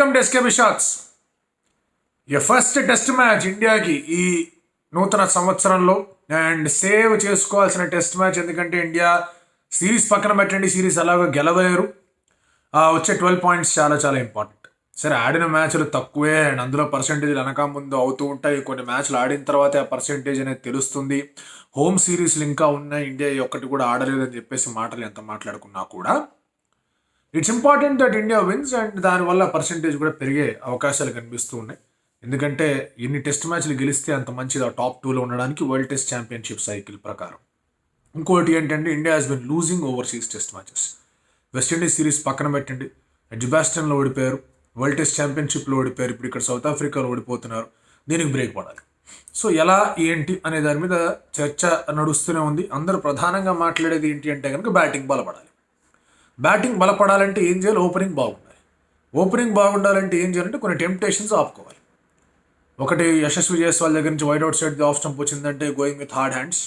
Welcome to SKB shots. First test match ఇండియాకి ఈ నూతన సంవత్సరంలో అండ్ సేవ్ చేసుకోవాల్సిన టెస్ట్ మ్యాచ్. ఎందుకంటే ఇండియా సిరీస్ పక్కన పెట్టండి, సిరీస్ అలాగో గెలవలేరు. వచ్చే 12 పాయింట్స్ చాలా చాలా ఇంపార్టెంట్. సరే, ఆడిన మ్యాచ్లు తక్కువే అండ్ అందులో పర్సెంటేజ్లు వెనక ముందు అవుతూ ఉంటాయి. కొన్ని మ్యాచ్లు ఆడిన తర్వాత ఆ పర్సెంటేజ్ అనేది తెలుస్తుంది. హోమ్ సిరీస్లు ఇంకా ఉన్నాయి, ఇండియా ఒక్కటి కూడా ఆడలేదని చెప్పేసి మాటలు ఎంత మాట్లాడుకున్నా కూడా it's important that India wins and దానివల్ల పర్సెంటేజ్ కూడా పెరిగే అవకాశాలు కనిపిస్తూ ఉన్నాయి. ఎందుకంటే ఎన్ని టెస్ట్ మ్యాచ్లు గెలిస్తే అంత మంచిది ఆ టాప్ 2లో ఉండడానికి వరల్డ్ టెస్ట్ ఛాంపియన్షిప్ సైకిల్ ప్రకారం. ఇంకోటి ఏంటంటే India has been losing overseas test matches. West Indies series పక్కన పెట్టండి, ఎడ్జ్బాస్టన్లో ఓడిపోయారు, వరల్డ్ టెస్ట్ ఛాంపియన్షిప్లో ఓడిపోయారు, ఇప్పుడు ఇక్కడ సౌత్ ఆఫ్రికాలో ఓడిపోతున్నారు. దీనికి బ్రేక్ పడాలి. సో ఎలా ఏంటి అనే దాని మీద చర్చ నడుస్తూనే ఉంది. అందరూ ప్రధానంగా మాట్లాడేది ఏంటి అంటే కనుక బ్యాటింగ్ బలపడాలి. బ్యాటింగ్ బలపడాలంటే ఏం చేయాలి? ఓపెనింగ్ బాగుండాలి. ఓపెనింగ్ బాగుండాలంటే ఏం చేయాలంటే కొన్ని టెంప్టేషన్స్ ఆపుకోవాలి. ఒకటి, యశస్వి జైస్వాల్ దగ్గర నుంచి wide out side off stump వచ్చిందంటే గోయింగ్ విత్ హార్డ్ హ్యాండ్స్.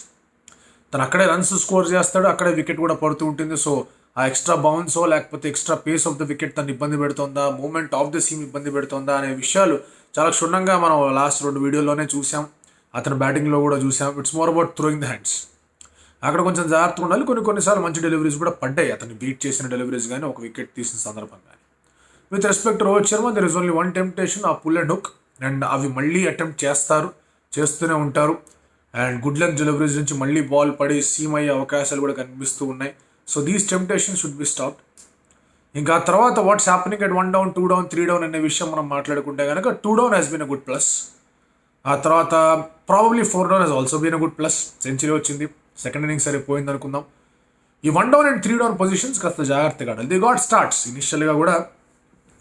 తను అక్కడే రన్స్ స్కోర్ చేస్తాడు, అక్కడే వికెట్ కూడా పడుతూ ఉంటుంది. సో ఆ ఎక్స్ట్రా బౌన్సో లేకపోతే extra pace of the wicket తను ఇబ్బంది పెడుతుందా, మూమెంట్ ఆఫ్ ద సీమ్ ఇబ్బంది పెడుతుందా అనే విషయాలు చాలా క్షుణ్ణంగా మనం లాస్ట్ 2 వీడియోల్లోనే చూసాం. అతను బ్యాటింగ్లో కూడా చూసాం. It's more about throwing the hands. అక్కడ కొంచెం జాగ్రత్తగా ఉండాలి. కొన్నిసార్లు మంచి డెలివరీస్ కూడా పడ్డాయి, అతన్ని బీట్ చేసిన డెలివరీస్ కానీ ఒక వికెట్ తీసిన సందర్భం కానీ. With respect Rohit Sharma, there is only one temptation, ఆ పుల్ అండ్ హుక్. అండ్ అవి మళ్ళీ అటెంప్ట్ చేస్తూనే ఉంటారు. అండ్ గుడ్ లక్ డెలివరీస్ నుంచి మళ్ళీ బాల్ పడి సీమ్ అయ్యే అవకాశాలు కూడా కనిపిస్తూ ఉన్నాయి. So these temptation should be stopped. ఇంకా తర్వాత what's happening at 1 down 2 down 3 down అనే విషయం మనం మాట్లాడుకుంటే కనుక 2 down has been a good plus. ఆ తర్వాత probably 4 down has also been a good plus. Century వచ్చింది, సెకండ్ ఇన్నింగ్స్ సరిపోయింది అనుకుందాం. ఈ 1 down అండ్ 3 down పొజిషన్స్ కాస్త జాగ్రత్తగా ఆడాలి. The got starts. ఇనిషియల్గా కూడా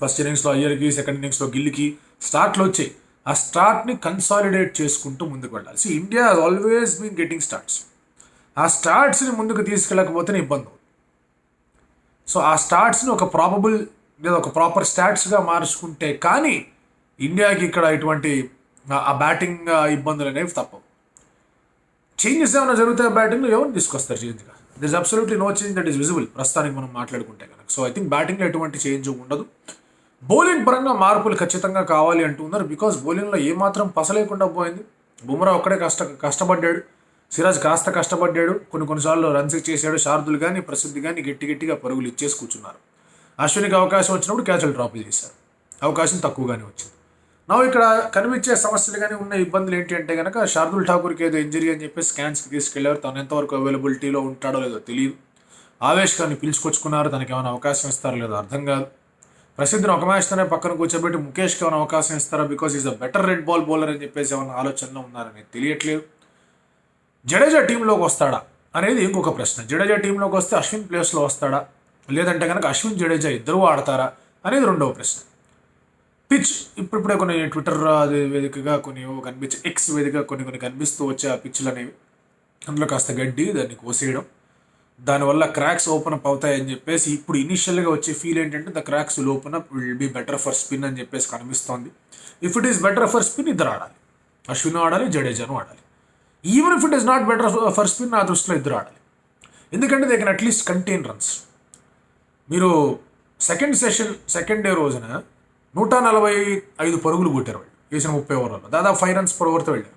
ఫస్ట్ ఇన్నింగ్స్లో అయ్యర్కి, సెకండ్ ఇన్నింగ్స్లో గిల్కి స్టార్ట్లు వచ్చాయి. ఆ స్టార్ట్ని కన్సాలిడేట్ చేసుకుంటూ ముందుకు వెళ్ళాలి. So India has always been getting starts. ఆ స్టార్ట్స్ని ముందుకు తీసుకెళ్ళకపోతేనే ఇబ్బంది. సో ఆ స్టార్ట్స్ని ఒక ప్రాబబుల్ లేదా ఒక ప్రాపర్ స్టాట్స్గా మార్చుకుంటే కానీ ఇండియాకి ఇక్కడ ఇటువంటి ఆ బ్యాటింగ్ ఇబ్బందులు అనేవి తప్పవు. చేంజెస్ ఏమైనా జరుగుతాయి బ్యాటింగ్లో, ఎవరు తీసుకొస్తారు చేంజ్గా? This absolutely no change that is visible ప్రస్తుతానికి మనం మాట్లాడుకుంటే కనుక. సో ఐ థింక్ బ్యాటింగ్లో ఎటువంటి చేంజ్ ఉండదు. బౌలింగ్ పరంగా మార్పులు ఖచ్చితంగా కావాలి అంటూ ఉన్నారు. బికాస్ బౌలింగ్లో ఏమాత్రం పసలేకుండా పోయింది. బుమ్రా ఒక్కడే కష్టపడ్డాడు, సిరాజ్ కాస్త కష్టపడ్డాడు, కొన్నిసార్లు రన్స్ చేశాడు. శార్దుల్ కానీ ప్రసిద్ధి కానీ గట్టిగా పరుగులు ఇచ్చేసి కూర్చున్నారు. అశ్వినికి అవకాశం వచ్చినప్పుడు క్యాచ్లు డ్రాప్ చేశారు, అవకాశం తక్కువగానే వచ్చింది. నా ఇక్కడ కనిపించే సమస్యలు కానీ ఉన్న ఇబ్బందులు ఏంటి అంటే కనుక శార్దుల్ ఠాకూర్కి ఏదో ఇంజరీ అని చెప్పి స్కాన్స్కి తీసుకెళ్లారు. తను ఎంతవరకు అవైలబిలిటీలో ఉంటాడో లేదో తెలియదు. ఆవేష్ ఖాన్ని పిలుచుకొచ్చుకున్నారు, తనకి ఏమైనా అవకాశం ఇస్తారో లేదో అర్థం కాదు. ప్రసిద్ధిని ఒక మ్యాచ్తోనే పక్కన కూర్చోబెట్టి ముఖేష్కి ఏమైనా అవకాశం ఇస్తారా, because is a better red ball bowler అని చెప్పేసి ఏమైనా ఆలోచనలో ఉన్నారని తెలియట్లేదు. జడేజా టీంలోకి వస్తాడా అనేది ఇంకొక ప్రశ్న. జడేజా టీంలోకి వస్తే అశ్విన్ ప్లేస్లో వస్తాడా, లేదంటే కనుక అశ్విన్ జడేజా ఇద్దరు ఆడతారా అనేది రెండవ ప్రశ్న. పిచ్ ఇప్పుడిప్పుడే కొన్ని ట్విట్టర్ వేదికగా కొన్ని కనిపించే ఎక్స్ వేదికగా కొన్ని కనిపిస్తూ వచ్చే ఆ పిచ్లు అనేవి, అందులో కాస్త గడ్డి దాన్ని కోసేయడం, దానివల్ల క్రాక్స్ ఓపెన్ అప్ అవుతాయని చెప్పేసి ఇప్పుడు ఇనిషియల్గా వచ్చే ఫీల్ ఏంటంటే the cracks will open up, will be better for spin అని చెప్పేసి కనిపిస్తోంది. If it is better for spin ఇద్దరు ఆడాలి, అశ్విన్ ఆడాలి, జడేజాను ఆడాలి. Even if it is not better for spin నా దృష్టిలో ఇద్దరు ఆడాలి. ఎందుకంటే they can at least contain runs. మీరు సెకండ్ డే రోజున 145 పరుగులు కొట్టారు వాళ్ళు వేసిన 30 ఓవర్లలో, దాదాపు 5 runs per overతో వెళ్ళారు.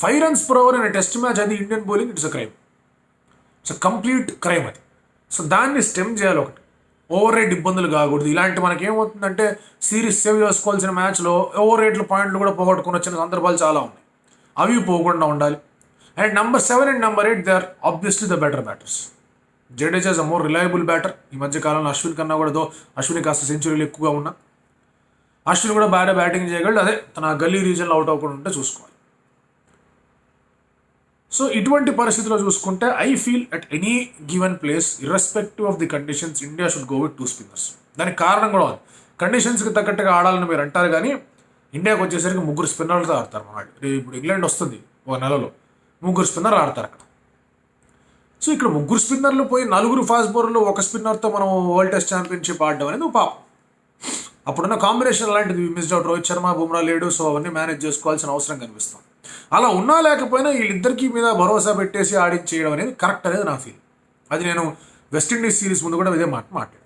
5 runs per over అనే టెస్ట్ మ్యాచ్ అది Indian bowling it's a crime, it's a complete crime అది. సో దాన్ని స్టెమ్ చేయాలి. ఒకటి, ఓవర్ రేట్ ఇబ్బందులు కాకూడదు. ఇలాంటి మనకి ఏమవుతుందంటే సిరీస్ సేవ్ చేసుకోవాల్సిన మ్యాచ్లో ఓవర్ రేట్లు పాయింట్లు కూడా పోగొట్టుకుని వచ్చిన సందర్భాలు చాలా ఉన్నాయి. అవి పోకుండా ఉండాలి. And number 7 and number 8 they are obviously the better batters. Jadeja is a more reliable batter. ఈ మధ్య కాలంలో అశ్విన్ కన్నా కూడా అశ్విన్ కాస్త సెంచురీలు ఎక్కువగా ఉన్నా, అశ్విన్ కూడా బాగా బ్యాటింగ్ చేయగలడు. అదే తన గల్లీ రీజన్లో అవుట్ అవ్వకుండా ఉంటే చూసుకోవాలి. సో ఇటువంటి పరిస్థితిలో చూసుకుంటే I feel at any given place irrespective of the conditions India should go with 2 spinners. దానికి కారణం కూడా ఉంది. కండిషన్స్కి తగ్గట్టుగా ఆడాలని మీరు అంటారు, కానీ ఇండియాకి వచ్చేసరికి 3 స్పిన్నర్లతో ఆడతారు మన వాళ్ళు. ఇప్పుడు ఇంగ్లాండ్ వస్తుంది ఒక నెలలో, 3 స్పిన్నర్లు ఆడతారు అక్కడ. సో ఇక్కడ 3 స్పిన్నర్లు పోయి 4 ఫాస్ట్ బౌలర్లు 1 స్పిన్నర్తో మనం వరల్డ్ టెస్ట్ ఛాంపియన్షిప్ ఆడడం అనేది పాపం. అప్పుడున్న కాంబినేషన్ అలాంటిది. మిస్డ్ అవుట్ రోహిత్ శర్మ, బుమ్రా లేడు. సో అవన్నీ మేనేజ్ చేసుకోవాల్సిన అవసరం కనిపిస్తుంది. అలా ఉన్నా లేకపోయినా వీళ్ళిద్దరికీ మీద భరోసా పెట్టేసి ఆడించేయడం అనేది కరెక్ట్ అనేది నా ఫీల్. అది నేను వెస్టిండీస్ సిరీస్ ముందు కూడా ఇదే మాట్లాడాను.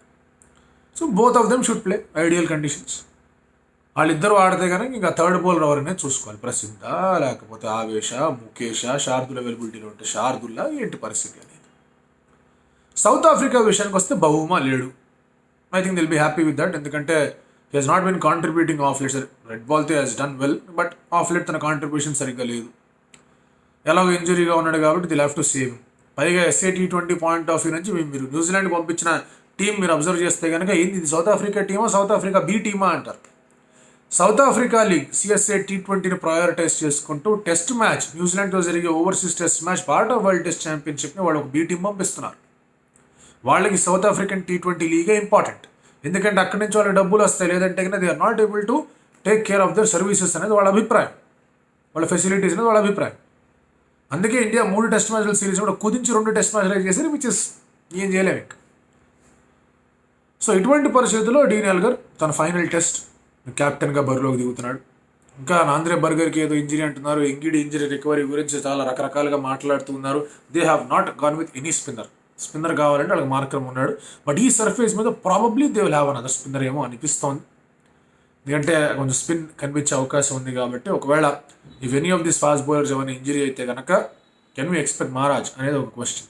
So both of them should play ideal conditions. వాళ్ళిద్దరు ఆడితే కనుక ఇంకా థర్డ్ బౌలర్ ఎవరైనా చూసుకోవాలి, ప్రసిద్ధ లేకపోతే ఆవేశ, ముఖేష, శార్దుల్ అవైలబిలిటీలో ఉంటే శార్దుల్లా ఏంటి పరిస్థితి అనేది. సౌత్ ఆఫ్రికా విషయానికి వస్తే బహుమా లేడు. I think they'll be happy with that, ఎందుకంటే he he's not been contributing of late. Red బాల్తో he's done well, but of late తన కాంట్రిబ్యూషన్ సరిగ్గా లేదు. ఎలాగో ఇంజరీగా ఉన్నాడు కాబట్టి ది హ్యావ్ టు సేవ్. పైగా SA T20 point of view నుంచి మీరు న్యూజిలాండ్ పంపించిన టీం మీరు అబ్జర్వ్ చేస్తే కనుక ఏంది ఇది సౌత్ ఆఫ్రికా టీమా, సౌత్ ఆఫ్రికా బి టీమా అంటారు. సౌత్ ఆఫ్రికా లీగ్ CSA T20ని ప్రయారిటైజ్ చేసుకుంటూ టెస్ట్ మ్యాచ్ న్యూజిలాండ్తో జరిగే overseas test match part of world test ఛాంపియన్షిప్ని వాళ్ళు ఒక బి టీం పంపిస్తున్నారు. వాళ్ళకి సౌత్ ఆఫ్రికన్ T20 లీగే ఇంపార్టెంట్, ఎందుకంటే అక్కడి నుంచి వాళ్ళకి డబ్బులు వస్తాయి, లేదంటే కన్నా they are not able to take care of their services అనేది వాళ్ళ అభిప్రాయం, వాళ్ళ ఫెసిలిటీస్ అనేది వాళ్ళ అభిప్రాయం. అందుకే ఇండియా 3 టెస్ట్ మ్యాచ్ల సిరీస్ కూడా కుదించి 2 టెస్ట్ మ్యాచ్లు చేశారు, విచ్ ఇస్ ఏం చేయలేము ఇంకా. సో ఇటువంటి పరిస్థితుల్లో డీన్ ఎల్గర్ తన ఫైనల్ టెస్ట్ కెప్టెన్గా బరిలోకి దిగుతున్నాడు. ఇంకా ఆంద్రే బర్గర్కి ఏదో ఇంజరీ అంటున్నారు, ఇంజరీ రికవరీ గురించి చాలా రకరకాలుగా మాట్లాడుతూ ఉన్నారు. They have not gone with any spinner కావాలంటే వాళ్ళకి మార్కర్ ఉన్నాడు, బట్ ఈ సర్ఫేస్ మీద probably they will have another spinner ఏమో అనిపిస్తోంది. ఎందుకంటే కొంచెం స్పిన్ కనిపించే అవకాశం ఉంది కాబట్టి ఒకవేళ if any of this fast bowlers ఏమైనా ఇంజరీ అయితే కనుక కెన్ వీ ఎక్స్పెక్ట్ మహారాజ్ అనేది ఒక క్వశ్చన్.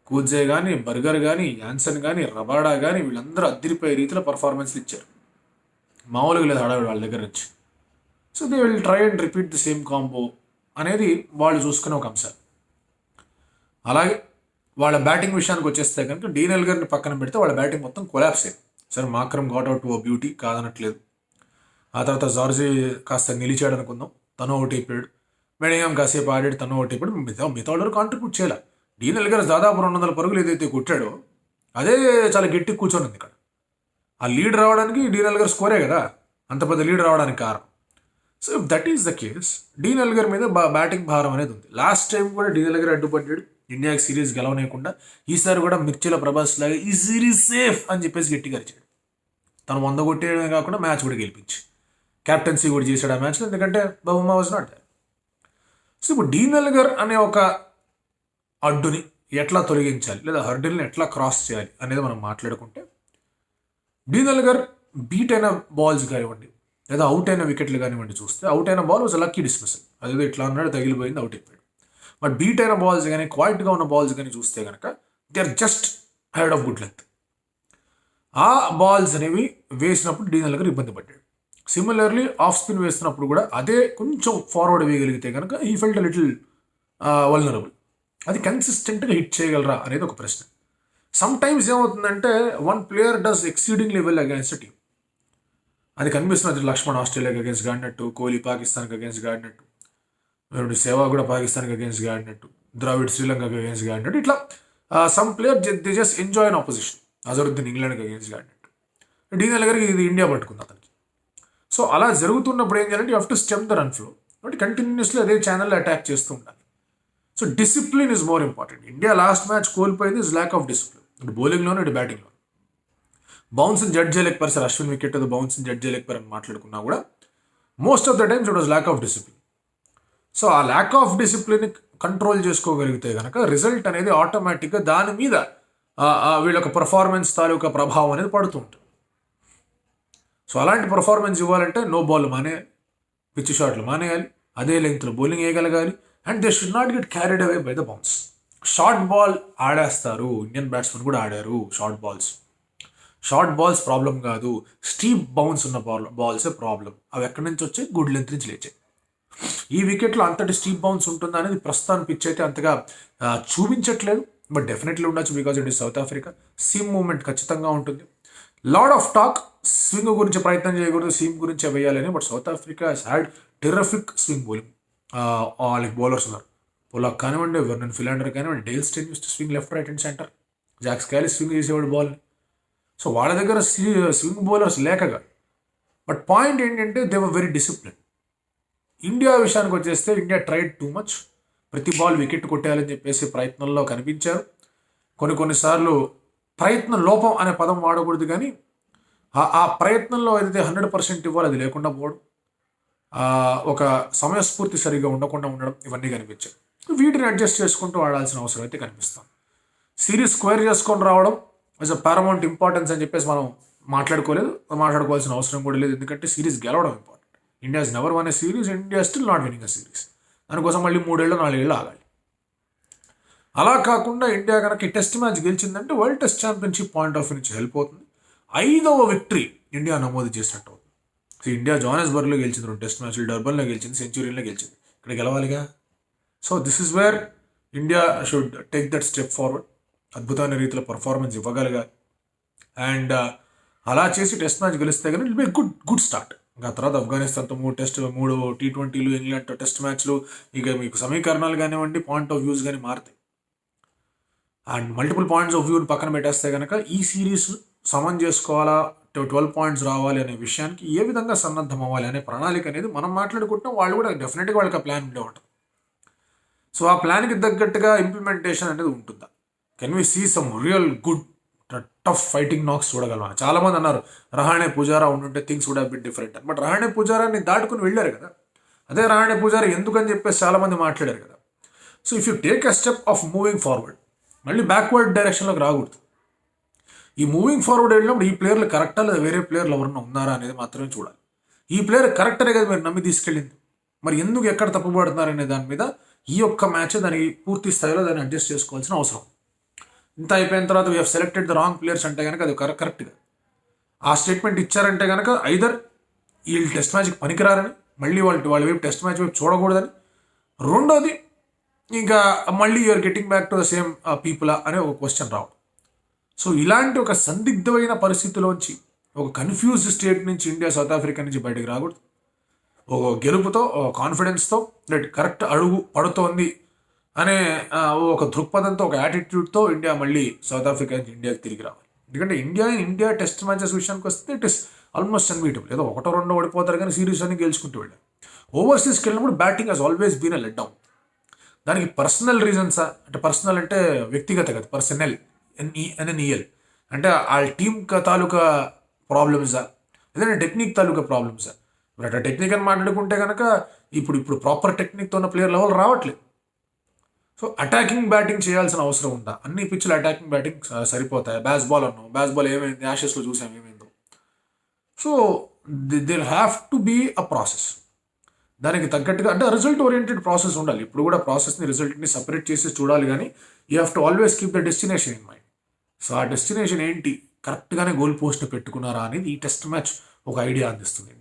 కూజే కానీ, బర్గర్ కానీ, యాన్సన్ కానీ, రబాడా కానీ వీళ్ళందరూ అదిరిపోయే రీతిలో పర్ఫార్మెన్స్లు ఇచ్చారు, మామూలుగా లేదు హడావిడి వాళ్ళ దగ్గర నుంచి. So they will try and repeat the same combo అనేది వాళ్ళు చూసుకునే ఒక అంశం. అలాగే వాళ్ళ బ్యాటింగ్ విషయానికి వచ్చేస్తే కనుక డీన్ ఎల్గర్ని పక్కన పెడితే వాళ్ళ బ్యాటింగ్ మొత్తం కొలాప్స్ అయింది. సరే మార్క్రమ్ గాట్ అవుట్ ఓ బ్యూటీ కాదనట్లేదు, ఆ తర్వాత జార్జీ కాస్త నిలిచాడు అనుకుందాం, తను అవుట్ అయిపోయాడు. మెడింగం కాసేపు ఆడాడు, తను అవుట్ అయిపోయాడు. మిగతా వాళ్ళు కాంట్రిబ్యూట్ చేయాలి. డీన్ ఎల్గర్ దాదాపు 200 పరుగులు ఏదైతే కొట్టాడో అదే చాలా గట్టి కూర్చొని ఉంది ఇక్కడ. ఆ లీడ్ రావడానికి డీన్ ఎల్గర్ స్కోరే కదా అంత పెద్ద లీడ్ రావడానికి కారణం. So if that is the case Dean Elgar మీద బ్యాటింగ్ భారం అనేది ఉంది. లాస్ట్ టైం కూడా డీన్ ఎల్గర్ అడ్డుపడ్డాడు, ఇండియాకి సిరీస్ గెలవనేయకుండా. ఈసారి కూడా మిర్చిల ప్రభాస్ లాగా ఈ సిరీస్ సేఫ్ అని చెప్పేసి గట్టిగా అరిచాడు. తను 100 కొట్టేయడమే కాకుండా మ్యాచ్ కూడా గెలిపించి క్యాప్టెన్సీ కూడా చేశాడు ఆ మ్యాచ్లో, ఎందుకంటే బహుమా వాజ్ నాట్ దేర్. సో ఇప్పుడు డీన్ ఎల్గర్ అనే ఒక అడ్డుని ఎట్లా తొలగించాలి, లేదా హర్డిల్ని ఎట్లా క్రాస్ చేయాలి అనేది మనం మాట్లాడుకుంటే, డీన్ ఎల్గర్ బీట్ అయిన బాల్స్ కానివ్వండి, లేదా అవుట్ అయిన వికెట్లు కానివ్వండి చూస్తే, అవుట్ అయిన బాల్ వాజ్ లక్కీ డిస్మిసల్, అదేదో ఇట్లా అన్నాడు తగిలిపోయింది అవుట్ అయిపోయాడు. బట్ బీట్ అయిన బాల్స్ కానీ, క్వైట్గా ఉన్న బాల్స్ కానీ చూస్తే కనుక they are just head of good length. ఆ బాల్స్ అనేవి వేసినప్పుడు డీన్ ఎల్గర్ ఇబ్బంది పడ్డాడు. సిమిలర్లీ ఆఫ్ స్పిన్ వేస్తున్నప్పుడు కూడా అదే కొంచెం ఫార్వర్డ్ వేయగలిగితే కనుక ఈ ఫెల్ట్ లిటిల్ వల్నరబుల్. అది కన్సిస్టెంట్గా హిట్ చేయగలరా అనేది ఒక ప్రశ్న. సమ్ టైమ్స్ ఏమవుతుందంటే one player does exceeding level against team, అది కనిపిస్తున్నది. లక్ష్మణ్ ఆస్ట్రేలియాకి అగేన్స్ట్ ఆడినట్టు, కోహ్లీ పాకిస్తాన్కి అగేన్స్ట్ ఆడినట్టు, సేవా కూడా పాకిస్తాన్కి అగేన్స్ట్ ఆడినట్టు, ద్రావిడ్ శ్రీలంకకి అగేన్స్ట్ ఆడినట్టు, ఇట్లా some player they just enjoy an opposition. Azharuddin ఇంగ్లాండ్కి అగేన్స్ట్ ఆడినట్టు, డీన్ ఎల్గర్కి ఇది ఇండియా పట్టుకుంది అతనికి. సో అలా జరుగుతున్నప్పుడు ఏం చేయాలంటే you have to stem the run flow, but continuously అదే ఛానల్లో అటాక్ చేస్తూ ఉండాలి. So discipline is more important. India last match కోల్పోయింది ఇస్ ల్యాక్ ఆఫ్ డిసిప్లిన్, ఇటు బౌలింగ్లోనే ఇటు బ్యాటింగ్లో. బౌన్స్ని జడ్జ్ చేయలేకపోయారు సార్, అశ్విన్ వికెట్ అది బౌన్స్ని జడ్జ్ చేయలేకపోయారు అని మాట్లాడుకున్నా కూడా most of the times it was lack of discipline. So ఆ ల్యాక్ ఆఫ్ డిసిప్లిన్ కంట్రోల్ చేసుకోగలిగితే కనుక రిజల్ట్ అనేది ఆటోమేటిక్గా దాని మీద వీళ్ళొక పర్ఫార్మెన్స్ తాలూకా ప్రభావం అనేది పడుతూ ఉంటుంది. సో అలాంటి పర్ఫార్మెన్స్ ఇవ్వాలంటే నో బాల్ మానేయాలి, పిచ్ షాట్లు మానేయాలి, అదే లెంగ్త్లో బౌలింగ్ వేయగలగాలి, and they should not get carried away by the bounce. Short ball ఆడేస్తారు, ఇండియన్ బ్యాట్స్మెన్ కూడా ఆడారు షార్ట్ బాల్స్ ప్రాబ్లం కాదు, స్టీప్ బౌన్స్ ఉన్న బాల్సే ప్రాబ్లం. అవి ఎక్కడి నుంచి వచ్చాయి, గుడ్ లెంత్ నుంచి లేచాయి. ఈ వికెట్లో అంతటి స్టీప్ బౌన్స్ ఉంటుందా అనేది ప్రస్తుతానికి పిచ్ అయితే అంతగా చూపించట్లేదు, బట్ డెఫినెట్లీ ఉండొచ్చు because it is South Africa. Seam movement ఖచ్చితంగా ఉంటుంది. లాడ్ ఆఫ్ టాక్ స్వింగ్ గురించి ప్రయత్నం చేయకూడదు, సీమ్ గురించి వేయాలని, but South Africa has had terrific swing bowling. వాళ్ళకి బౌలర్స్ ఉన్నారు, పొలాక్ కానివ్వండి, వెర్నన్ ఫిలాండర్ కానివ్వండి, Dale Steyn used to swing left right and centre, Jacques స్కాలీ స్వింగ్ చేసేవాడు బాల్ని. సో వాళ్ళ దగ్గర స్వింగ్ బౌలర్స్ లేకగా, బట్ పాయింట్ ఏంటంటే they were very discipline. India విషయానికి వచ్చేస్తే ఇండియా ట్రైడ్ టూ మచ్, ప్రతి బాల్ వికెట్ కొట్టేయాలని చెప్పేసి ప్రయత్నంలో కనిపించారు. కొన్నిసార్లు ప్రయత్న లోపం అనే పదం వాడకూడదు, కానీ ఆ ప్రయత్నంలో ఏదైతే 100% ఇవ్వాలి అది లేకుండా పోవడం, ఒక సమయస్ఫూర్తి సరిగా ఉండకుండా ఉండడం, ఇవన్నీ కనిపించాయి. వీటిని అడ్జస్ట్ చేసుకుంటూ ఆడాల్సిన అవసరం అయితే కనిపిస్తాం. సిరీస్ స్క్వేర్ చేసుకొని రావడం ఇస్ అ పారమౌంట్ ఇంపార్టెన్స్ అని చెప్పేసి మనం మాట్లాడుకోవాల్సిన అవసరం కూడా లేదు, ఎందుకంటే సిరీస్ గెలవడం important. India is never one A series, India still not winning a series. దానికోసం మళ్ళీ 3-4 ఏళ్ళు ఆగాలి. అలా కాకుండా ఇండియా కనుక ఈ టెస్ట్ మ్యాచ్ గెలిచిందంటే world test championship point of view నుంచి హెల్ప్ అవుతుంది. 5వ విక్టరీ ఇండియా నమోదు చేసినట్టు అవుతుంది. సో ఇండియా జోహానస్బర్గ్లో గెలిచింది 2 టెస్ట్ మ్యాచ్లు, డర్బన్లో గెలిచింది, సెంచురీలో గెలిచింది, ఇక్కడ గెలవాలిగా. So this is where India should take that step forward. అద్భుతమైన రీతిలో పర్ఫార్మెన్స్ ఇవ్వగలగాలి. అండ్ అలా చేసి టెస్ట్ మ్యాచ్ గెలిస్తే కానీ ఇట్ బి గుడ్ స్టార్ట్. ఇంకా తర్వాత ఆఫ్ఘనిస్తాన్తో 3 T20లు, ఇంగ్లాండ్తో టెస్ట్ మ్యాచ్లు, ఇక మీకు సమీకరణాలు కానివ్వండి, పాయింట్ ఆఫ్ వ్యూస్ కానీ మారుతాయి. అండ్ మల్టిపుల్ పాయింట్స్ ఆఫ్ వ్యూని పక్కన పెట్టేస్తే కనుక ఈ సిరీస్ సమన్ చేసుకోవాలా, 12 పాయింట్స్ రావాలి అనే విషయానికి ఏ విధంగా సన్నద్ధం అవ్వాలి అనే ప్రణాళిక అనేది మనం మాట్లాడుకుంటాం. వాళ్ళు కూడా డెఫినెట్గా వాళ్ళకి ఆ ప్లాన్ ఉండే ఉంటుంది. సో ఆ ప్లాన్కి తగ్గట్టుగా ఇంప్లిమెంటేషన్ అనేది ఉంటుందా? Can we see some real good tough fighting knocks చూడగలం? చాలామంది అన్నారు రహానే పుజారా ఉండుంటే things would have been different. But Rahane పుజారాని దాటుకుని వెళ్ళారు కదా. అదే రహానే పుజారా ఎందుకని చెప్పేసి చాలామంది మాట్లాడారు కదా. So if you take a step of moving forward, మళ్ళీ బ్యాక్వర్డ్ డైరెక్షన్లోకి రాకూడదు. ఈ మూవింగ్ ఫార్వర్డ్ వెళ్ళినప్పుడు ఈ ప్లేయర్లు కరెక్టా లేదా వేరే ప్లేయర్లు ఎవరన్నా ఉన్నారా అనేది మాత్రమే చూడాలి. ఈ ప్లేయర్ కరెక్టనే కదా మీరు నమ్మి తీసుకెళ్ళింది, మరి ఎందుకు ఎక్కడ తప్పుపడుతున్నారనే దాని మీద ఈ ఒక్క మ్యాచ్ దానికి పూర్తి స్థాయిలో దాన్ని అడ్జస్ట్ చేసుకోవాల్సిన అవసరం. ఇంత అయిపోయిన తర్వాత we have selected the wrong players అంటే కనుక అది కరెక్ట్గా ఆ స్టేట్మెంట్ ఇచ్చారంటే కనుక ఐదర్ వీళ్ళు టెస్ట్ మ్యాచ్కి పనికిరారని, మళ్ళీ వాళ్ళ వైపు టెస్ట్ మ్యాచ్ వైపు చూడకూడదని, రెండోది ఇంకా మళ్ళీ you're getting back to the same people అనే ఒక క్వశ్చన్ రావడం. సో ఇలాంటి ఒక సందిగ్ధమైన పరిస్థితిలోంచి, ఒక కన్ఫ్యూజ్డ్ స్టేట్ నుంచి ఇండియా సౌత్ ఆఫ్రికా నుంచి బయటకు రాకూడదు. ఒక గెలుపుతో, ఒక కాన్ఫిడెన్స్తో, కరెక్ట్ అడుగు పడుతోంది అనే ఒక దృక్పథంతో, ఒక యాటిట్యూడ్తో ఇండియా మళ్ళీ సౌత్ ఆఫ్రికా నుంచి ఇండియాకి తిరిగి రావాలి. ఎందుకంటే ఇండియా టెస్ట్ మ్యాచెస్ విషయానికి వస్తే ఇట్ ఇస్ ఆల్మోస్ట్ అన్బీటబుల్. ఏదో 1-2 ఓడిపోతారు కానీ సిరీస్ అన్ని గెలుచుకుంటూ వెళ్ళారు. ఓవర్సీస్కి వెళ్ళినప్పుడు batting has always been a let down. దానికి పర్సనల్ రీజన్సా అంటే, పర్సనల్ అంటే వ్యక్తిగత కదా, పర్సనల్ ఎన్ఎన్ఈఎల్ అంటే వాళ్ళ టీం తాలూకా ప్రాబ్లమ్సా లేదంటే టెక్నిక్ తాలూకా ప్రాబ్లమ్సా? ఇప్పుడు అట్లా టెక్నిక్ అని మాట్లాడుకుంటే కనుక ఇప్పుడు ప్రాపర్ టెక్నిక్తో ఉన్న ప్లేయర్లు ఎవరు రావట్లేదు. సో అటాకింగ్ బ్యాటింగ్ చేయాల్సిన అవసరం ఉందా? అన్ని పిచ్చులు అటాకింగ్ బ్యాటింగ్ సరిపోతాయి. బ్యాస్బాల్ అన్నాం, బ్యాస్బాల్ ఏమైంది, యాషెస్లో చూసాం ఏమైందో. So there have to be a process. దానికి తగ్గట్టుగా అంటే రిజల్ట్ ఓరియంటెడ్ ప్రాసెస్ ఉండాలి. ఇప్పుడు కూడా ప్రాసెస్ని, రిజల్ట్ని సపరేట్ చేసి చూడాలి, కానీ you have to always keep the destination in mind. So ఆ డెస్టినేషన్ ఏంటి, కరెక్ట్గానే గోల్ పోస్ట్ పెట్టుకున్నారా అనేది ఈ టెస్ట్ మ్యాచ్ ఒక ఐడియా అందిస్తుంది.